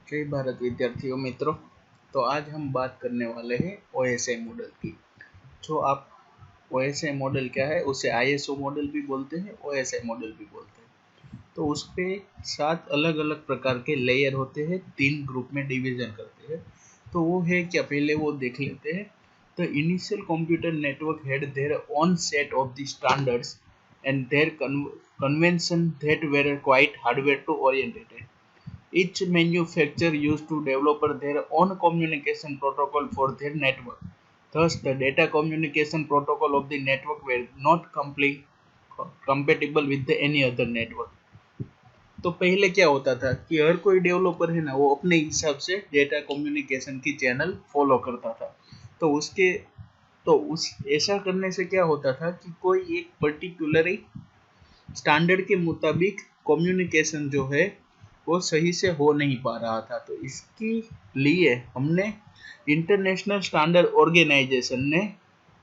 जय भारत विद्यार्थियों मित्रों। तो आज हम बात करने वाले हैं ओएसआई मॉडल की। जो आप ओएसआई मॉडल क्या है, उसे आईएसओ मॉडल भी बोलते हैं, ओएसआई मॉडल भी बोलते हैं। तो उस पे 7 अलग अलग प्रकार के लेयर होते हैं, 3 ग्रुप में डिवीजन करते हैं। तो वो है क्या, पहले वो देख लेते हैं। The initial computer network had their own set of the standards and their convention that were quite hardware too oriented. Each manufacturer used to develop their own communication protocol for their network. Thus, the data communication protocol of the network were not compatible with any other network. तो पहले क्या होता था कि हर कोई developer है ना, वो अपने हिसाब से डेटा कम्युनिकेशन की चैनल फॉलो करता था। तो उस ऐसा करने से क्या होता था कि कोई एक पर्टिकुलर स्टैंडर्ड के मुताबिक कम्युनिकेशन जो है वो सही से हो नहीं पा रहा था। तो इसके लिए हमने इंटरनेशनल स्टैंडर्ड ऑर्गेनाइजेशन ने,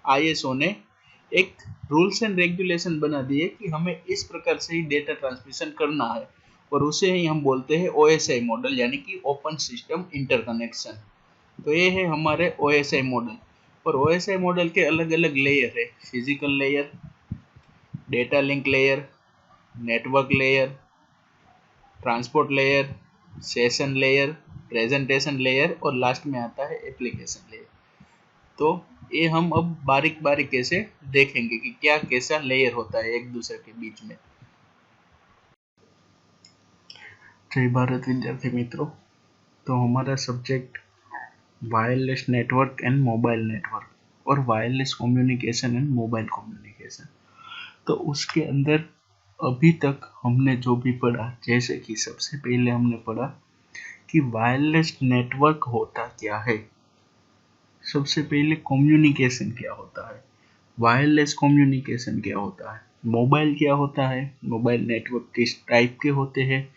आईएसओ ने, एक रूल्स एंड रेगुलेशन बना दिए कि हमें इस प्रकार से ही डेटा ट्रांसमिशन करना है, और उसे ही हम बोलते हैं ओएसआई मॉडल, यानी कि ओपन सिस्टम इंटरकनेक्शन। तो ये है हमारे ओएसआई मॉडल। और ओएसआई मॉडल के अलग अलग लेयर है: physical layer, data link layer, network layer, transport layer, session layer, presentation layer, और लास्ट में आता है एप्लीकेशन लेयर। तो ये हम अब बारीक बारीक से देखेंगे कि क्या कैसा लेयर होता है एक दूसरे के बीच में। जय भारत विद्यार्थी मित्रों। तो हमारा subject wireless network and mobile network और wireless communication and mobile communication. तो उसके अंदर अभी तक हमने जो भी पढ़ा, जैसे कि सबसे पहले हमने पढ़ा कि वायरलेस नेटवर्क होता क्या है। सबसे पहले कम्युनिकेशन क्या होता है, वायरलेस कम्युनिकेशन क्या होता है, मोबाइल क्या होता है, मोबाइल नेटवर्क किस टाइप के होते हैं,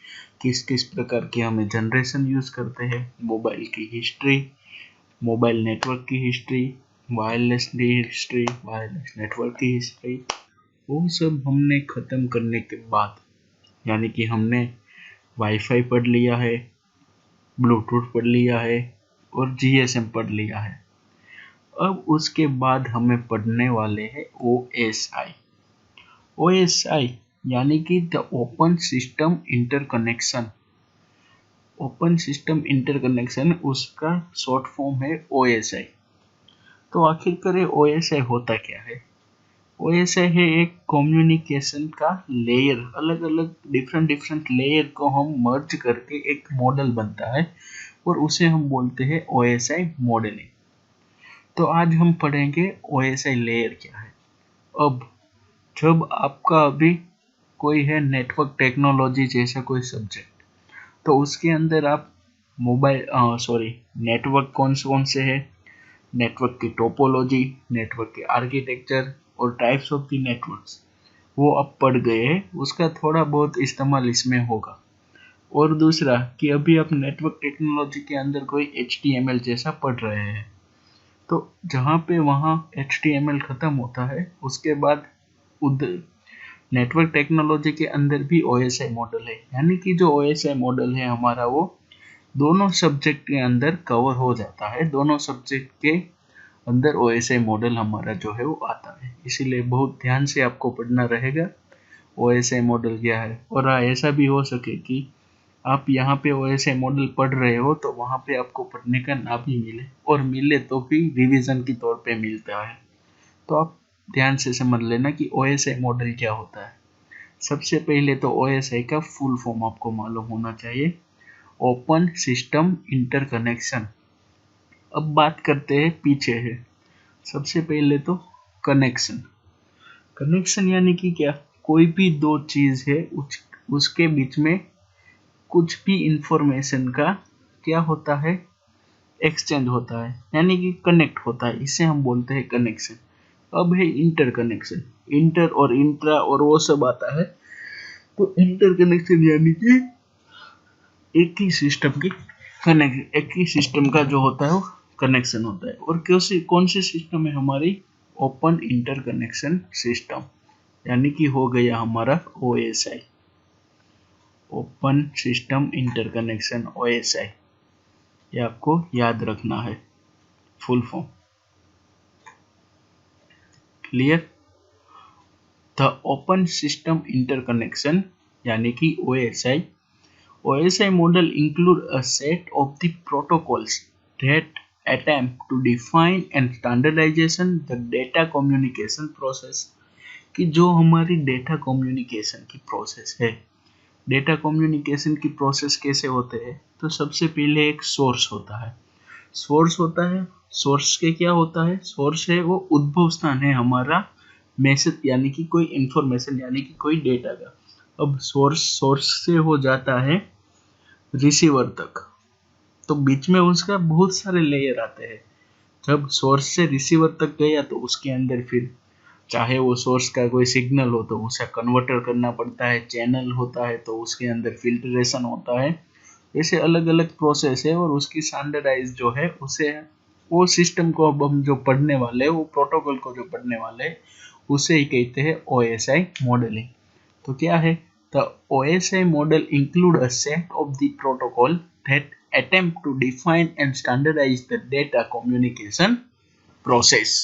किस किस प्रकार के हमें जनरेशन यूज करते हैं, मोबाइल की हिस्ट्री, मोबाइल नेटवर्क की history, wireless history, wireless network की हिस्ट्री, वो सब हमने खत्म करने के बाद, यानी कि हमने वाईफाई पढ़ लिया है, ब्लूटूथ पढ़ लिया है और जीएसएम पढ़ लिया है। अब उसके बाद हमें पढ़ने वाले हैं ओएसआई। ओएसआई यानी कि the open system interconnection. Open system interconnection उसका शॉर्ट फॉर्म है ओएसआई। तो आखिरकार ओएसआई होता क्या है? ओएसआई है एक कम्युनिकेशन का लेयर, अलग अलग डिफरेंट लेयर को हम मर्ज करके एक मॉडल बनता है, और उसे हम बोलते हैं ओएसआई मॉडलिंग। तो आज हम पढ़ेंगे ओएसआई लेयर क्या है। अब जब आपका अभी कोई है नेटवर्क टेक्नोलॉजी जैसा कोई सब्जेक्ट, तो उसके अंदर आप नेटवर्क कौन से है, नेटवर्क की टोपोलॉजी, नेटवर्क के आर्किटेक्चर और टाइप्स ऑफ द नेटवर्क्स, वो आप पढ़ गए हैं, उसका थोड़ा बहुत इस्तेमाल इसमें होगा। और दूसरा कि अभी आप नेटवर्क टेक्नोलॉजी के अंदर कोई HTML जैसा पढ़ रहे हैं, तो जहाँ पे वहाँ HTML खत्म होता है, उसके बाद नेटवर्क टेक्नोलॉजी के अंदर भी ओएसआई मॉडल है, यानी कि जो ओएसआई मॉडल है हमारा, वो दोनों सब्जेक्ट के अंदर कवर हो जाता है। दोनों सब्जेक्ट के अंदर ओएसआई मॉडल हमारा जो है वो आता है, इसीलिए बहुत ध्यान से आपको पढ़ना रहेगा ओएसआई मॉडल क्या है। और ऐसा भी हो सके कि आप यहाँ पे ओएसआई मॉडल पढ़ रहे हो तो वहाँ पे आपको पढ़ने का ना भी मिले, और मिले तो भी रिवीजन के तौर पे मिलता है। तो आप ध्यान से समझ लेना कि ओएसआई मॉडल क्या होता है। सबसे पहले तो ओएसआई का फुल फॉर्म आपको मालूम होना चाहिए, ओपन सिस्टम इंटरकनेक्शन। अब बात करते हैं पीछे है। सबसे पहले तो कनेक्शन। कनेक्शन यानी कि क्या, कोई भी दो चीज है, उसके बीच में कुछ भी इंफॉर्मेशन का क्या होता है, एक्सचेंज होता है, यानी कि कनेक्ट होता है, इसे हम बोलते हैं कनेक्शन। अब है इंटरकनेक्शन, इंटर और इंट्रा और वो सब आता है। तो इंटरकनेक्शन यानी कि एक ही सिस्टम का जो होता है वो कनेक्शन होता है। और कौन सी सिस्टम है हमारी, ओपन इंटरकनेक्शन सिस्टम, यानी कि हो गया हमारा OSI, open system interconnection OSI. ये आपको याद रखना है full form. Clear? The open system interconnection यानी कि OSI OSI model include a set of the protocols that attempt to define and standardization the data communication process। कि जो हमारी डेटा कम्युनिकेशन की प्रोसेस है, डेटा कम्युनिकेशन की process कैसे होते हैं? तो सबसे पहले एक सोर्स होता है। सोर्स के क्या होता है? सोर्स है वो उद्भव स्थान है हमारा मैसेज यानी कि कोई इंफॉर्मेशन यानी कि कोई डेटा का। अब सोर्स से हो जाता है रिसीवर तक, तो बीच में उसका बहुत सारे लेयर आते हैं। जब सोर्स से रिसीवर तक गया तो उसके अंदर फिर चाहे वो सोर्स का कोई सिग्नल हो तो उसे कन्वर्टर करना पड़ता है, चैनल होता है तो उसके अंदर फिल्ट्रेशन होता है। ऐसे अलग अलग प्रोसेस है और उसकी स्टैंडर्डाइज जो है उसे वो सिस्टम को अब हम जो पढ़ने वाले हैं, वो प्रोटोकॉल को जो पढ़ने वाले हैं उसे ही कहते हैं OSI मॉडलिंग। तो क्या है? The OSI model include a set of the protocol that attempt to define and standardize the data communication process।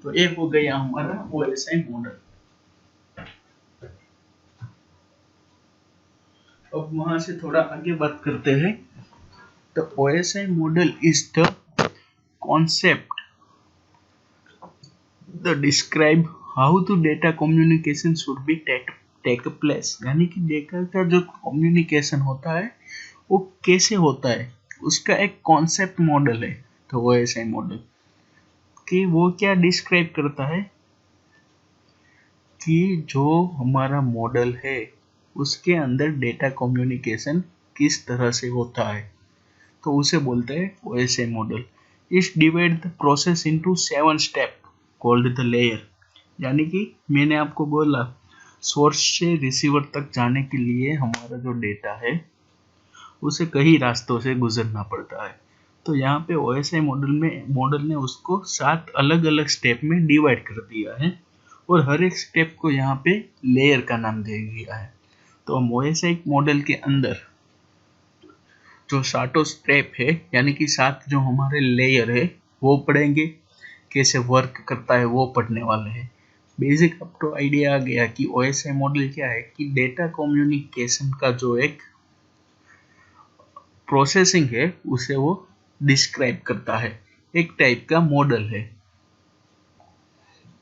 तो ये हो गया हमारा OSI मॉडल। अब वहां से थोड़ा आगे बात करते हैं। The OSI model is the concept that describe how the data communication should be take place। यानी कि डेटा का जो कम्युनिकेशन होता है वो कैसे होता है, उसका एक कॉन्सेप्ट मॉडल है। तो OSI मॉडल कि वो क्या डिस्क्राइब करता है कि जो हमारा मॉडल है उसके अंदर डेटा कम्युनिकेशन किस तरह से होता है, तो उसे बोलते हैं OSI मॉडल। इस divide the process into 7 step called the layer. यानी कि मैंने आपको बोला सोर्स से रिसीवर तक जाने के लिए हमारा जो डेटा है उसे कई रास्तों से गुजरना पड़ता है। तो यहाँ पे OSI मॉडल ने उसको 7 अलग अलग स्टेप में डिवाइड कर दिया है और हर एक स्टेप को यहाँ पे लेयर का नाम दे दिया है। तो हम OSI मॉडल के अंदर जो 7 स्टेप है यानी कि 7 जो हमारे लेयर है वो पढ़ेंगे, कैसे वर्क करता है वो पढ़ने वाले हैं। बेसिक आपको आइडिया आ गया कि OSI मॉडल क्या है कि डेटा कम्युनिकेशन का जो एक प्रोसेसिंग है उसे वो डिस्क्राइब करता है, एक टाइप का मॉडल है।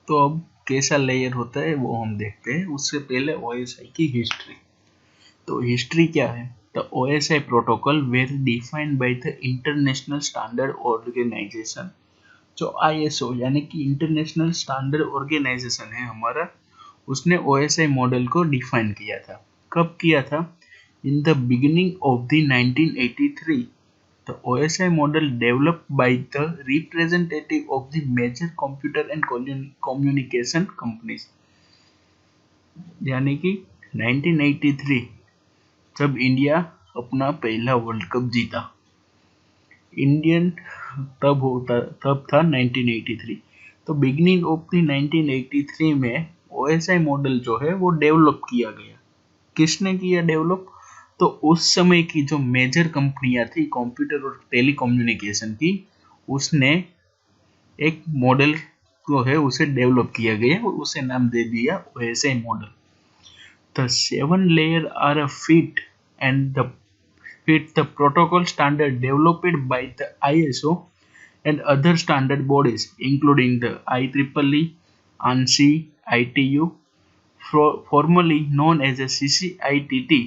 तो अब कैसा लेयर होता है वो हम देखते हैं। उससे पहले OSI की हिस्ट्री। तो हिस्ट्री क्या है? The OSI protocol were defined by the international standard organization. जो ISO यानी कि इंटरनेशनल स्टैंडर्ड ऑर्गेनाइजेशन है हमारा, उसने OSI मॉडल को डिफाइन किया था। कब किया था? In the beginning of the 1983। The OSI model developed by the representative of the major computer and communication companies। यानी कि 1983 जब इंडिया अपना पहला वर्ल्ड कप जीता, इंडियन तब था 1983। तो बिगिनिंग ऑफ द 1983 में OSI मॉडल जो है वो डेवलप किया गया। किसने किया डेवलप? तो उस समय की जो मेजर कंपनियां थी कंप्यूटर और टेलीकम्युनिकेशन की, उसने एक मॉडल जो है उसे डेवलप किया गया और उसे नाम दे दिया OSI model. The 7 layer are a fit the protocol standard developed by the ISO and other standard bodies including the IEEE, ANSI, ITU, formerly known as a CCITT,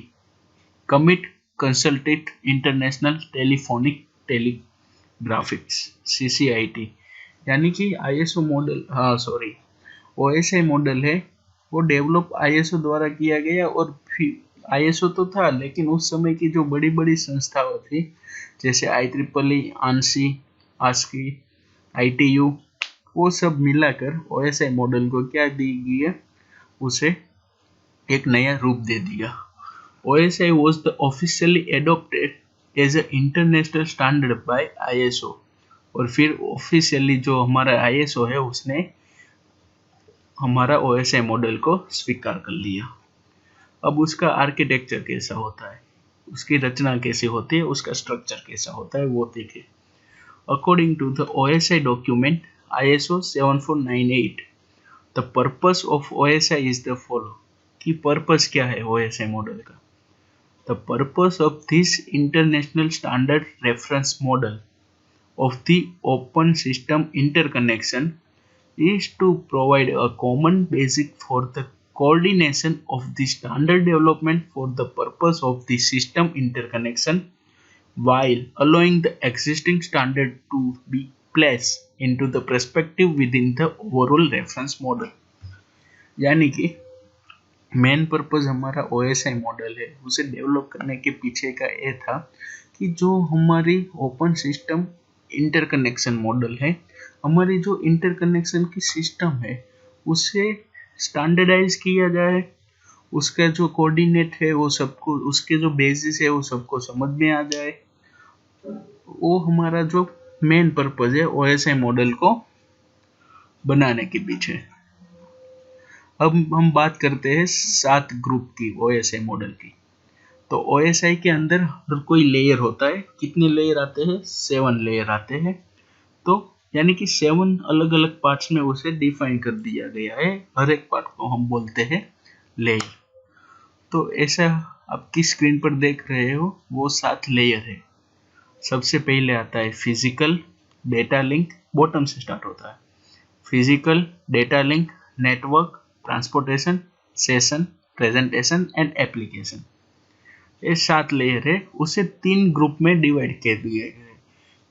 Commit Consulted International Telephonic Telegraphics, CCIT। यानी कि ISO model OSI model है वो develop ISO द्वारा किया गया। और फिर ISO तो था लेकिन उस समय की जो बड़ी बड़ी संस्थाएं थी जैसे IEEE, ANSI, ASCII, ITU, वो सब मिलाकर OSI मॉडल को क्या दी गई, उसे एक नया रूप दे दिया। OSI was the officially adopted as an international standard by ISO। और फिर ऑफिशियली जो हमारा ISO है उसने हमारा OSI मॉडल को स्वीकार कर लिया। अब उसका आर्किटेक्चर कैसा होता है? उसकी रचना कैसे होती है, उसका स्ट्रक्चर कैसा होता है वो देखें। According to the OSI document ISO 7498, the purpose of OSI is the follow, कि पर्पस क्या है OSI मॉडल का। The purpose of this international standard reference model of the open system interconnection is to provide a common basic for the coordination of the standard development for the purpose of the system interconnection while allowing the existing standard to be placed into the perspective within the overall reference model। यानी कि main purpose हमारा OSI model है उसे develop करने के पीछे का ये था कि जो हमारी ओपन सिस्टम इंटरकनेक्शन मॉडल है, हमारी जो इंटरकनेक्शन की सिस्टम है उसे स्टैंडर्डाइज किया जाए, उसका जो कोऑर्डिनेट है वो सबको, उसके जो बेसिस है वो सबको समझ में आ जाए। वो हमारा जो मेन पर्पस है OSI मॉडल को बनाने के पीछे। अब हम बात करते हैं 7 ग्रुप की OSI मॉडल की। तो OSI के अंदर हर कोई लेयर होता है, कितने लेयर आते हैं, 7 लेयर आते हैं। तो यानी कि 7 अलग अलग पार्ट्स में उसे डिफाइन कर दिया गया है, हर एक पार्ट को हम बोलते हैं लेयर। तो ऐसा आपकी स्क्रीन पर देख रहे हो वो 7 लेयर है। सबसे पहले आता है फिजिकल डेटा लिंक, बॉटम से स्टार्ट होता है। Physical data link, network, transportation, session, presentation and application. ये 7 लेयर है, उसे 3 ग्रुप में डिवाइड कर दिए गए।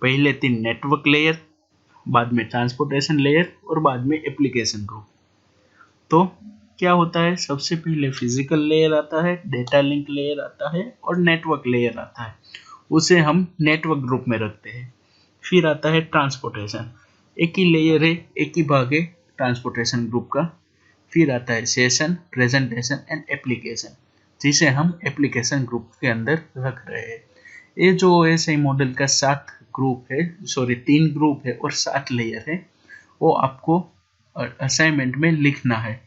पहले 3 नेटवर्क लेयर, बाद में ट्रांसपोर्टेशन लेयर और बाद में एप्लीकेशन ग्रुप। तो क्या होता है, सबसे पहले फिजिकल लेयर आता है, डेटा लिंक लेयर आता है और नेटवर्क लेयर आता है, उसे हम नेटवर्क ग्रुप में रखते हैं। फिर आता है ट्रांसपोर्टेशन, एक ही लेयर है, एक ही भाग है ट्रांसपोर्टेशन ग्रुप का। फिर आता है सेशन, प्रेजेंटेशन एंड एप्लीकेशन, जिसे हम एप्लीकेशन ग्रुप के अंदर रख रहे हैं। ये जो OSI मॉडल का 7 ग्रुप है, 3 ग्रुप है और 7 लेयर है, वो आपको असाइनमेंट में लिखना है।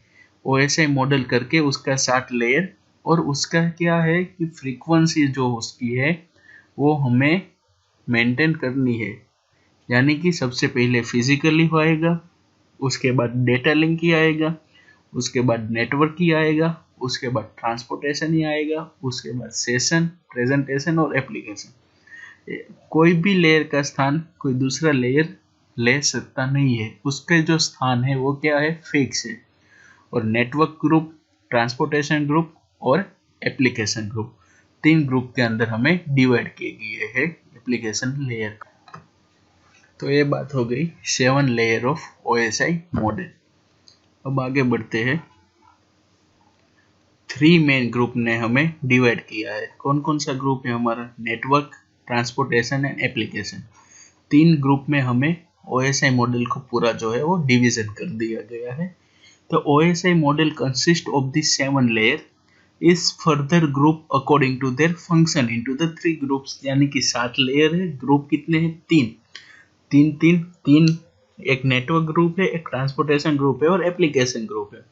OSI मॉडल करके उसका 7 लेयर और उसका क्या है कि फ्रीक्वेंसी जो उसकी है वो हमें मेंटेन करनी है। यानी कि सबसे पहले फिजिकली आएगा, उसके बाद डेटा लिंक ही आएगा, उसके बाद नेटवर्क ही आएगा, उसके बाद ट्रांसपोर्टेशन ही आएगा, उसके बाद सेशन, प्रेजेंटेशन और एप्लीकेशन। कोई भी लेयर का स्थान कोई दूसरा लेयर ले सकता नहीं है, उसके जो स्थान है वो क्या है, फिक्स है। और नेटवर्क ग्रुप, ट्रांसपोर्टेशन ग्रुप और एप्लीकेशन ग्रुप, 3 ग्रुप के अंदर हमें डिवाइड किए गए हैं एप्लीकेशन लेयर का। तो ये बात हो गई 7 लेयर ऑफ OSI मॉडल। अब आगे बढ़ते हैं। 3 मेन ग्रुप ने हमें डिवाइड किया है। कौन कौन सा ग्रुप है हमारा, network, transportation and application. 3 group में हमें OSI मॉडल को पूरा जो है वो डिवीजन कर दिया गया है। तो OSI model consist of the 7 layer is further group according to their function into the 3 groups. यानी कि 7 लेयर है, ग्रुप कितने हैं, 3। एक नेटवर्क ग्रुप है, एक ट्रांसपोर्टेशन ग्रुप है और एप्लीकेशन ग्रुप है।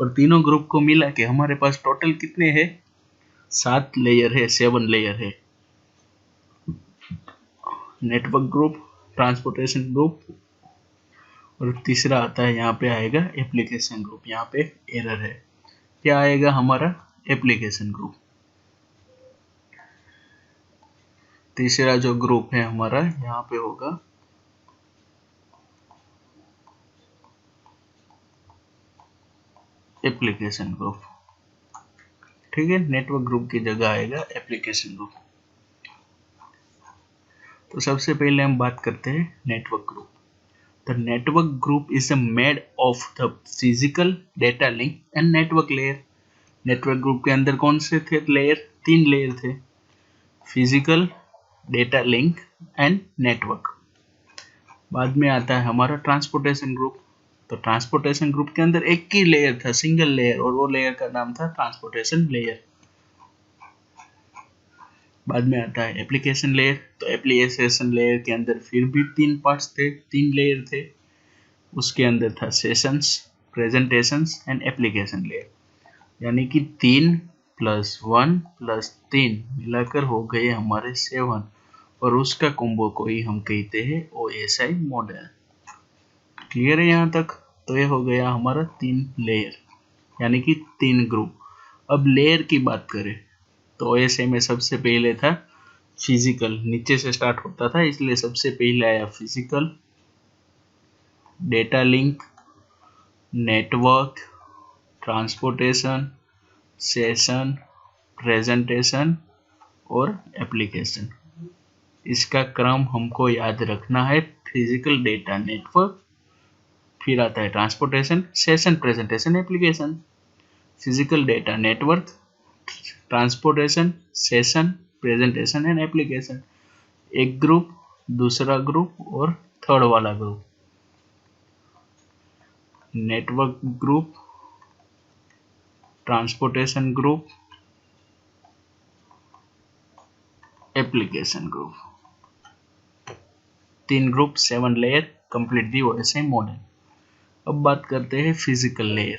और तीनों ग्रुप को मिला के हमारे पास टोटल कितने हैं, 7 लेयर है, 7 लेयर है। नेटवर्क ग्रुप, ट्रांसपोर्टेशन ग्रुप और तीसरा आता है यहाँ पे आएगा एप्लीकेशन ग्रुप। यहाँ पे एरर है, क्या आएगा हमारा, एप्लीकेशन ग्रुप। तीसरा जो ग्रुप है हमारा यहाँ पे होगा एप्लीकेशन ग्रुप। ठीक है, नेटवर्क ग्रुप की जगह आएगा एप्लीकेशन ग्रुप। तो सबसे पहले हम बात करते हैं network group. The network group is made of the physical data link and network layer. Network group के अंदर कौन से थे लेयर, 3 लेयर थे, physical, data link and network. बाद में आता है हमारा ट्रांसपोर्टेशन ग्रुप। तो ट्रांसपोर्टेशन ग्रुप के अंदर एक ही लेयर था, सिंगल लेयर, और वो लेयर का नाम था ट्रांसपोर्टेशन लेयर। बाद में आता है एप्लीकेशन लेयर। तो एप्लीकेशन लेयर के अंदर फिर भी 3 पार्ट्स थे, 3 लेयर थे। उसके अंदर था sessions, presentations and application layer. यानी कि 3 प्लस 1 प्लस 3 मिलाकर हो गए हमारे 7 और उसका कॉम्बो को ही हम कहते हैं OSI मॉडल। क्लियर है यहाँ तक? तो ये हो गया हमारा 3 लेयर यानी कि 3 ग्रुप। अब लेयर की बात करें तो OSI में सबसे पहले था फिजिकल, नीचे से स्टार्ट होता था इसलिए सबसे पहले आया physical, data link, network, transportation, session, presentation और एप्लीकेशन। इसका क्रम हमको याद रखना है। फिजिकल, डेटा, नेटवर्क, फिर आता है transportation, session, presentation, application. Physical, data, network, transportation, session, presentation and application. एक ग्रुप, दूसरा ग्रुप और थर्ड वाला group. Network group, transportation group, application group. 3 group, 7 layer, complete the OSI model. अब बात करते हैं फिजिकल लेयर।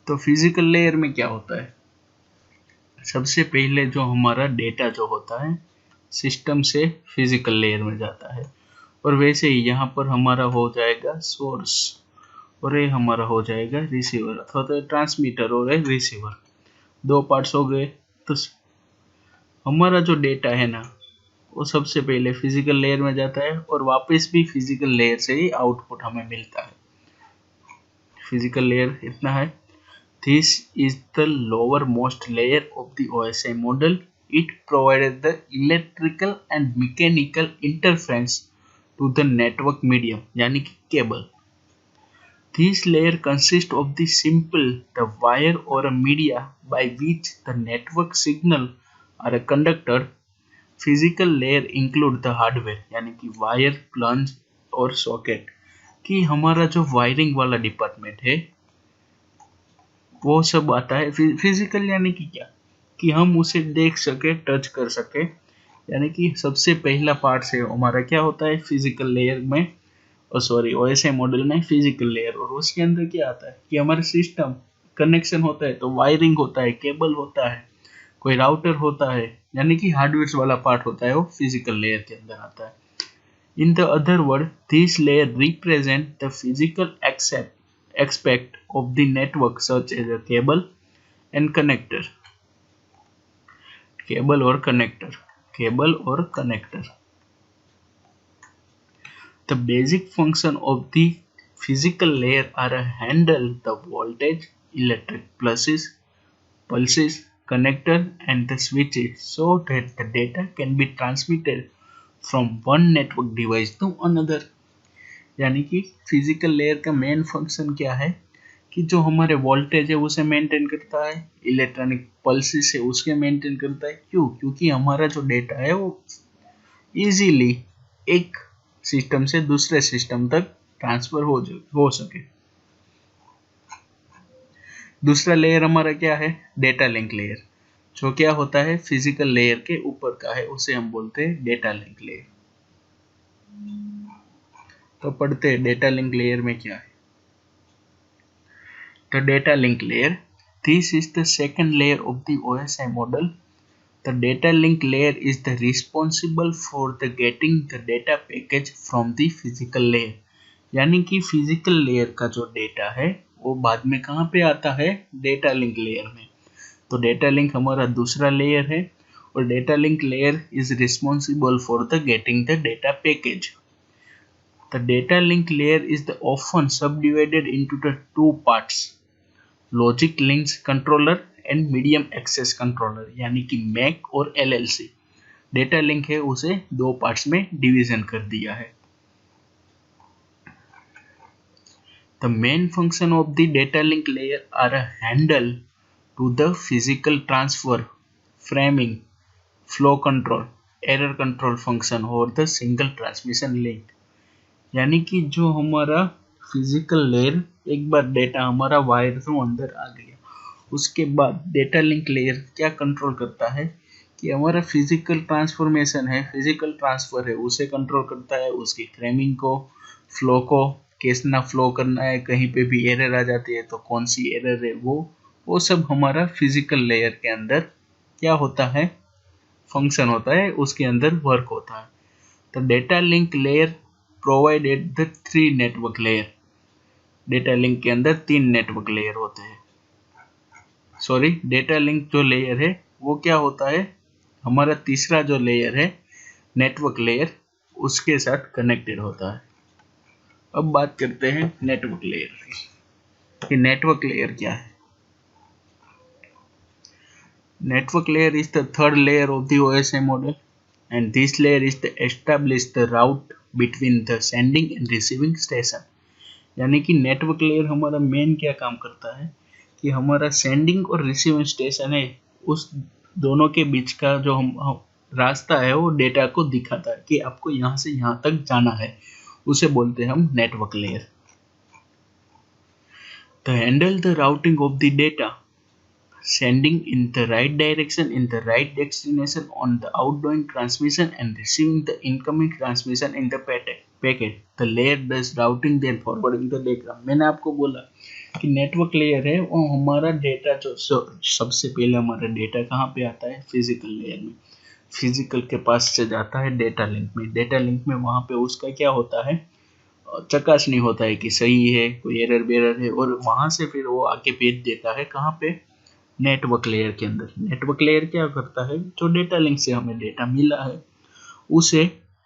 तो फिजिकल लेयर में क्या होता है? सबसे पहले जो हमारा डेटा जो होता है सिस्टम से फिजिकल लेयर में जाता है और वैसे ही यहाँ पर हमारा हो जाएगा सोर्स और ये हमारा हो जाएगा रिसीवर अथवा तो ट्रांसमीटर और रिसीवर। 2 पार्ट्स हो गए। तो हमारा जो डेटा है ना वो सबसे पहले फिजिकल लेयर में जाता है और वापस भी फिजिकल लेयर से ही आउटपुट हमें मिलता है। फिजिकल लेयर इतना है। This is the lowermost layer of the OSI model. It provided the electrical and mechanical interference to the network medium, यानी कि cable. This layer consists of the simple, the wire or a media by which the network signal are a conductor. Physical layer include the hardware, यानी कि wire, plunge और socket. कि हमारा जो wiring वाला department है वो सब आता है। फिजिकल यानी कि क्या, कि हम उसे देख सके, टच कर सके। यानी कि सबसे पहला पार्ट से हमारा क्या होता है फिजिकल लेयर में, OSI मॉडल में फिजिकल लेयर। और उसके अंदर क्या आता है कि हमारा सिस्टम कनेक्शन होता है, तो वायरिंग होता है, केबल होता है, कोई राउटर होता है, यानी कि हार्डवेयर वाला पार्ट होता है वो फिजिकल लेयर के अंदर आता है। In the other word, this layer represent the physical aspect of the network such as a cable and connector. Cable or connector. The basic function of the physical layer are to handle the voltage, electric pulses, connector and the switches so that the data can be transmitted from one network device to another. यानी कि physical layer का main function क्या है कि जो हमारे voltage है उसे मेंटेन करता है, इलेक्ट्रॉनिक पल्सेस है उसके मेंटेन करता है। क्यों? क्योंकि हमारा जो डेटा है वो इजीली एक सिस्टम से दूसरे सिस्टम तक ट्रांसफर हो सके। दूसरा लेयर हमारा क्या है? डेटा लिंक लेयर, जो क्या होता है फिजिकल लेयर के ऊपर का है, उसे हम बोलते हैं डेटा लिंक लेयर। तो पढ़ते हैं डेटा लिंक लेयर में क्या है। The data link layer. This is the second layer of the OSI model. The data link layer is the responsible for the getting the data package from the physical layer. यानी कि physical layer का जो data है वो बाद में कहाँ पे आता है? डेटा लिंक लेयर में। तो डेटा लिंक हमारा दूसरा लेयर है और data link layer is responsible for the getting the data package. The data link layer is often subdivided into the 2 parts. Logic links controller and medium access controller, यानी कि Mac और LLC। Data link है उसे 2 parts में division कर दिया है। The main function of the data link layer are a handle to the physical transfer, framing, flow control, error control function और द सिंगल ट्रांसमिशन लिंक। यानी कि जो हमारा फिजिकल लेयर, एक बार डेटा हमारा वायर थ्रू अंदर आ गया, उसके बाद डेटा लिंक लेयर क्या कंट्रोल करता है कि हमारा फिजिकल ट्रांसफॉर्मेशन है, फिजिकल ट्रांसफर है, उसे कंट्रोल करता है, उसकी फ्रेमिंग को, फ्लो को कितना फ्लो करना है, कहीं पे भी एरर आ जाती है तो कौन सी एरर है वो वो सब हमारा फिजिकल लेयर के अंदर क्या होता है, फंक्शन होता है, उसके अंदर वर्क होता है। तो data link layer provided the 3 network layer. Data link के अंदर 3 नेटवर्क लेयर होते हैं। सॉरी, डेटा लिंक जो लेयर है वो क्या होता है, हमारा तीसरा जो लेयर है नेटवर्क लेयर, उसके साथ कनेक्टेड होता है। अब बात करते हैं नेटवर्क लेयर की कि नेटवर्क लेयर क्या है। Network layer is the third layer of the OSI model and this layer is to establish the route between the sending and receiving station। यानी कि नेटवर्क लेयर हमारा मेन क्या काम करता है कि हमारा सेंडिंग और रिसीविंग स्टेशन है, उस दोनों के बीच का जो हम रास्ता है वो डेटा को दिखाता है कि आपको यहाँ से यहाँ तक जाना है, उसे बोलते हैं हम network layer. To handle the routing of the data, sending in the right direction in the right destination on the outgoing transmission and receiving the incoming transmission in the packet, the layer does routing then forwarding the diagram। मैंने आपको बोला कि network layer है वो हमारा data जो सबसे पहले हमारा डेटा कहाँ पे आता है, फिजिकल लेयर में। फिजिकल के पास से जाता है डेटा लिंक में। डेटा लिंक में वहाँ पे उसका क्या होता है, चकासनी होता है कि सही है, कोई एरर बेरर है, और वहाँ से फिर वो आके भेज देता है कहाँ पे, नेटवर्क लेयर के अंदर। नेटवर्क लेयर क्या करता है, जो डेटा लिंक से हमें डेटा मिला है उसे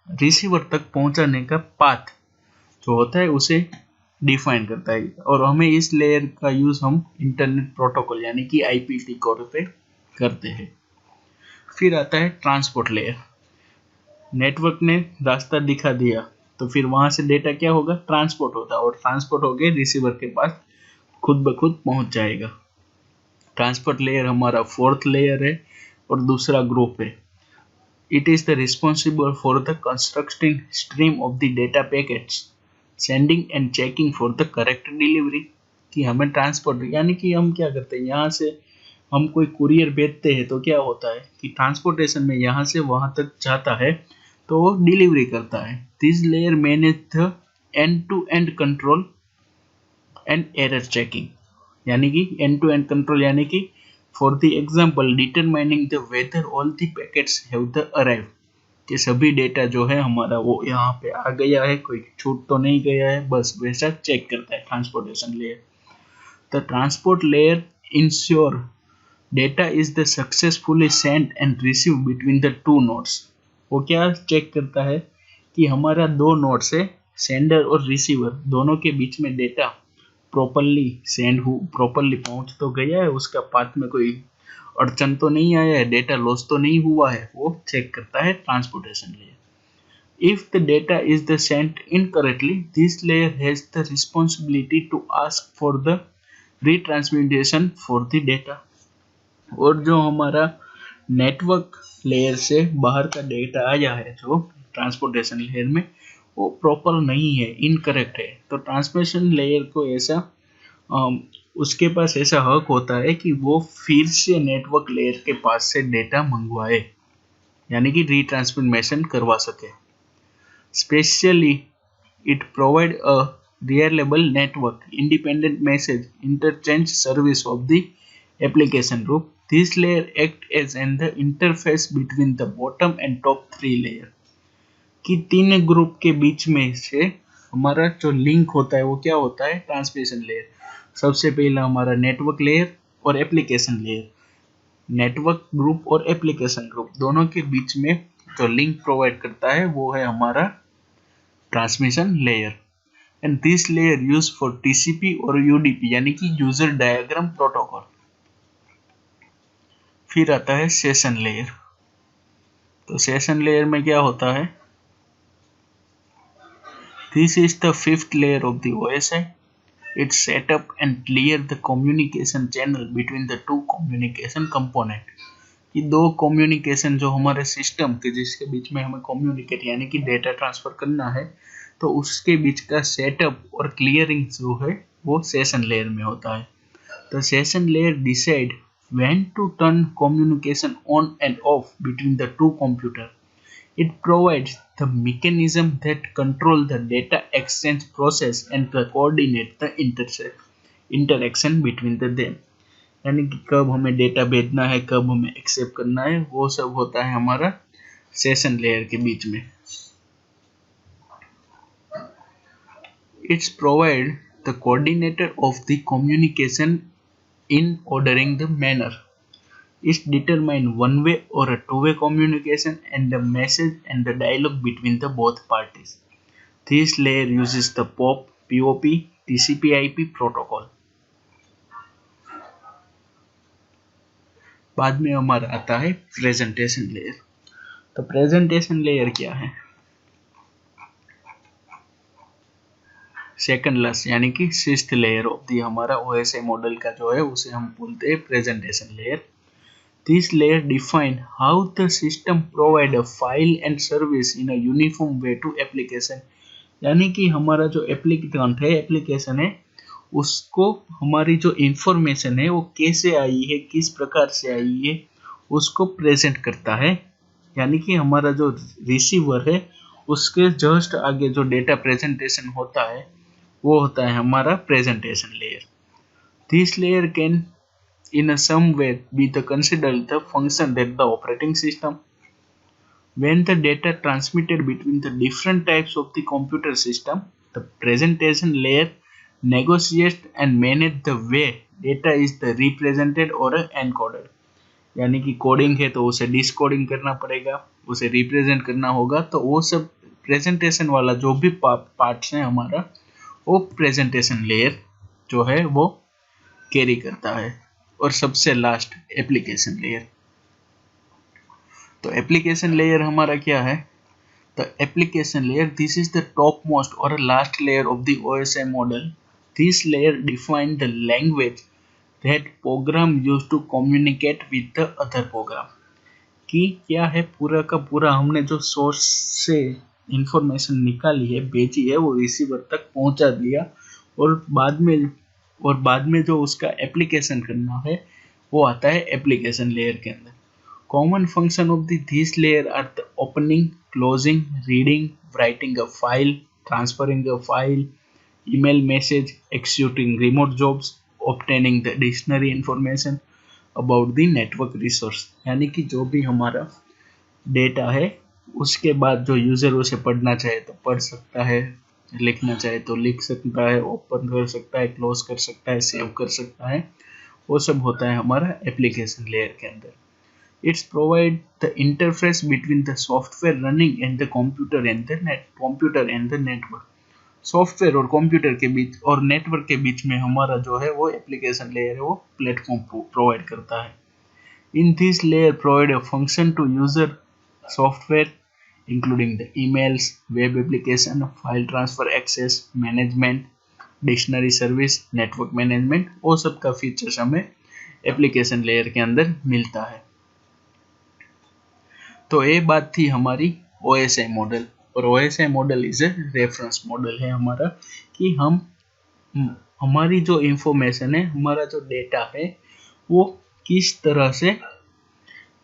रिसीवर तक पहुंचाने का पाथ जो होता है उसे डिफाइन करता है, और हमें इस लेयर का यूज हम इंटरनेट प्रोटोकॉल यानी कि IPT कोड पे करते हैं। फिर आता है ट्रांसपोर्ट लेयर। नेटवर्क ने रास्ता दिखा दिया तो फिर वहां से डेटा क्या होगा, ट्रांसपोर्ट होता है, और ट्रांसपोर्ट होके रिसीवर के पास खुद ब खुद पहुंच जाएगा। ट्रांसपोर्ट लेयर हमारा फोर्थ लेयर है और दूसरा ग्रुप है। It is the responsible for the constructing stream of the data packets, sending end checking for the correct delivery. कि हमें ट्रांसपोर्ट यानी कि हम क्या करते हैं, यहाँ से हम कोई कुरियर भेजते हैं तो क्या होता है कि ट्रांसपोर्टेशन में यहाँ से वहाँ तक जाता है तो वो डिलीवरी करता है। This layer manage the end to end control and error checking. यानी कि एंड टू एंड कंट्रोल यानी कि for the example determining the whether all the packets have the arrive, कि सभी डेटा जो है हमारा वो यहाँ पे आ गया है, कोई छूट तो नहीं गया है, बस वैसा चेक करता है transportation layer. The transport layer ensure data is the successfully send and receive between the two nodes. वो क्या चेक करता है कि हमारा दो नोड से सेंडर और रिसीवर दोनों के बीच में डेटा प्रॉपरली सेंड प्रॉपरली पहुंच तो गया है, उसका पाथ में कोई अड़चन तो नहीं आया है, डेटा लॉस तो नहीं हुआ है, वो चेक करता है transportation layer. If the data is the sent incorrectly, this layer has the responsibility to ask for the retransmission for the data. और जो हमारा नेटवर्क लेयर से बाहर का डेटा आया है जो ट्रांसपोर्टेशन लेयर में, वो प्रॉपर नहीं है, इनकरेक्ट है, तो ट्रांसमिशन लेयर को ऐसा उसके पास ऐसा हक होता है कि वो फिर से नेटवर्क लेयर के पास से डेटा मंगवाए, यानी कि रीट्रांसमिशन करवा सके। Specially it provide a reliable network independent message interchange service of the application group. This layer acts as the interface between the bottom and top 3 layer। कि तीन ग्रुप के बीच में से हमारा जो लिंक होता है वो क्या होता है, ट्रांसमिशन लेयर। सबसे पहला हमारा नेटवर्क लेयर और एप्लीकेशन लेयर। नेटवर्क ग्रुप और एप्लीकेशन ग्रुप दोनों के बीच में जो लिंक प्रोवाइड करता है वो है हमारा transmission layer. And this layer use for TCP और UDP यानी कि यूजर डायग्राम प्रोटोकॉल। फिर आता है सेशन लेयर। तो सेशन लेयर में क्या होता है, this is the fifth layer of the OSI। It set up and clear the communication channel between the two communication component. कि दो कम्युनिकेशन जो हमारे सिस्टम के जिसके बीच में हमें कम्युनिकेट यानी कि डेटा ट्रांसफर करना है, तो उसके बीच का सेटअप और क्लियरिंग जो है वो सेशन लेयर में होता है। तो session layer decide when to turn communication on and off between the two computers. It provides the mechanism that control the data exchange process and coordinate the interaction between them। यानी कि कब हमें data भेजना है, कब हमें accept करना है, वो सब होता है हमारा सेशन लेयर के बीच में। It's provide the coordinator of the communication in ordering the manner. It determine one way or a two-way communication and the message and the dialogue between the both parties. This layer uses the POP, TCP/IP protocol. बाद में हमारा आता है presentation layer. तो presentation layer क्या है? Second last यानी कि सिक्स्थ लेयर ऑफ दी हमारा OSI मॉडल का जो है उसे हम बोलते हैं presentation layer. This layer define how the system provide a file and service in a uniform way to application। यानी कि हमारा जो एप्लीकेंट है, एप्लीकेशन है, उसको हमारी जो इंफॉर्मेशन है वो कैसे आई है, किस प्रकार से आई है, उसको प्रेजेंट करता है। यानी कि हमारा जो रिसीवर है उसके जस्ट आगे जो डेटा प्रेजेंटेशन होता है वो होता है हमारा presentation layer. This layer can in some way be considered the function that the operating system, when the data transmitted between the different types of the computer system, the presentation layer negotiates and manage the way data is the represented or encoded। यानी कि coding है तो उसे डिस्कोडिंग करना पड़ेगा, उसे represent करना होगा, तो वो सब प्रेजेंटेशन वाला जो भी पार्ट्स है हमारा, वो प्रेजेंटेशन लेयर जो है वो कैरी करता है। और सबसे लास्ट एप्लीकेशन लेयर। तो एप्लीकेशन लेयर हमारा क्या है? तो application layer, this is the top most और last layer of the OSI model. This layer define the language that program use to communicate with the other program. कि क्या है, पूरा का पूरा हमने जो सोर्स से इंफॉर्मेशन निकाली है, भेजी है, वो रिसीवर तक पहुंचा दिया, और बाद में जो उसका एप्लीकेशन करना है वो आता है एप्लीकेशन लेयर के अंदर। Common function of this layer are the opening, closing, reading, writing a file, transferring a file, email message, executing remote jobs, obtaining the dictionary information about the network resource. यानी कि जो भी हमारा data है उसके बाद जो यूजर उसे पढ़ना चाहे तो पढ़ सकता है, लिखना चाहे तो लिख सकता है, ओपन कर सकता है, क्लोज कर सकता है, सेव कर सकता है, वो सब होता है हमारा एप्लीकेशन लेयर के अंदर। It's provide the interface between the software running and the computer and the network. Software और कंप्यूटर के बीच और नेटवर्क के बीच में हमारा जो है वो एप्लीकेशन लेयर है, वो प्लेटफॉर्म प्रोवाइड करता है। In this layer provide a function to user software including the emails, web application, file transfer access, management, dictionary service, network management, वो सब का फीचर्स हमें एप्लीकेशन लेयर के अंदर मिलता है। तो ये बात थी हमारी OSI मॉडल। और OSI model is a reference model है हमारा, कि हम हमारी जो इंफॉर्मेशन है, हमारा जो डेटा है, वो किस तरह से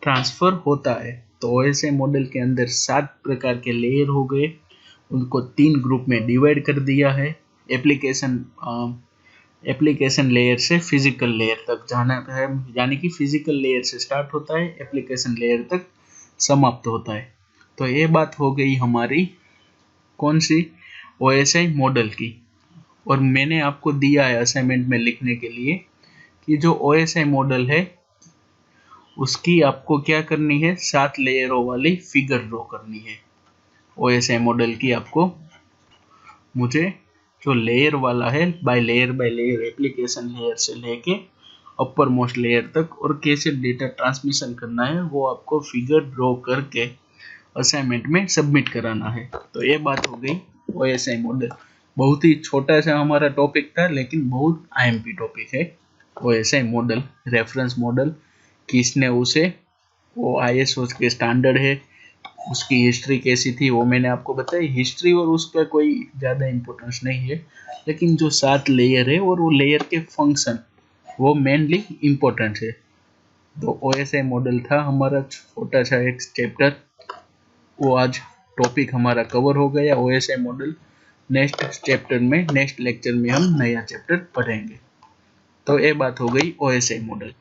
ट्रांसफर होता है। तो OSI मॉडल के अंदर 7 प्रकार के लेयर हो गए, उनको 3 ग्रुप में डिवाइड कर दिया है। एप्लीकेशन लेयर से फिजिकल लेयर तक जाना है, यानी कि फिजिकल लेयर से स्टार्ट होता है, एप्लीकेशन लेयर तक समाप्त होता है। तो ये बात हो गई हमारी कौन सी, OSI मॉडल की। और मैंने आपको दिया है असाइनमेंट में लिखने के लिए कि जो OSI मॉडल है उसकी आपको क्या करनी है, 7 लेयरों वाली फिगर ड्रॉ करनी है। OSI मॉडल की आपको मुझे जो लेयर वाला है, बाय लेयर एप्लीकेशन लेयर से लेके अपर मोस्ट लेयर तक और कैसे डेटा ट्रांसमिशन करना है, वो आपको फिगर ड्रॉ करके असाइनमेंट में सबमिट कराना है। तो ये बात हो गई OSI मॉडल। बहुत ही छोटा सा हमारा टॉपिक था, लेकिन बहुत IMP टॉपिक है OSI मॉडल, रेफरेंस मॉडल। किसने उसे, वो ISO के स्टैंडर्ड है, उसकी हिस्ट्री कैसी थी वो मैंने आपको बताई। हिस्ट्री और उसका कोई ज़्यादा इम्पोर्टेंस नहीं है, लेकिन जो 7 लेयर है और वो लेयर के फंक्शन वो मेनली इम्पोर्टेंट है। तो OSI मॉडल था हमारा छोटा सा एक चैप्टर, वो आज टॉपिक हमारा कवर हो गया OSI मॉडल। नेक्स्ट चैप्टर में, नेक्स्ट लेक्चर में हम नया चैप्टर पढ़ेंगे। तो ये बात हो गई OSI मॉडल।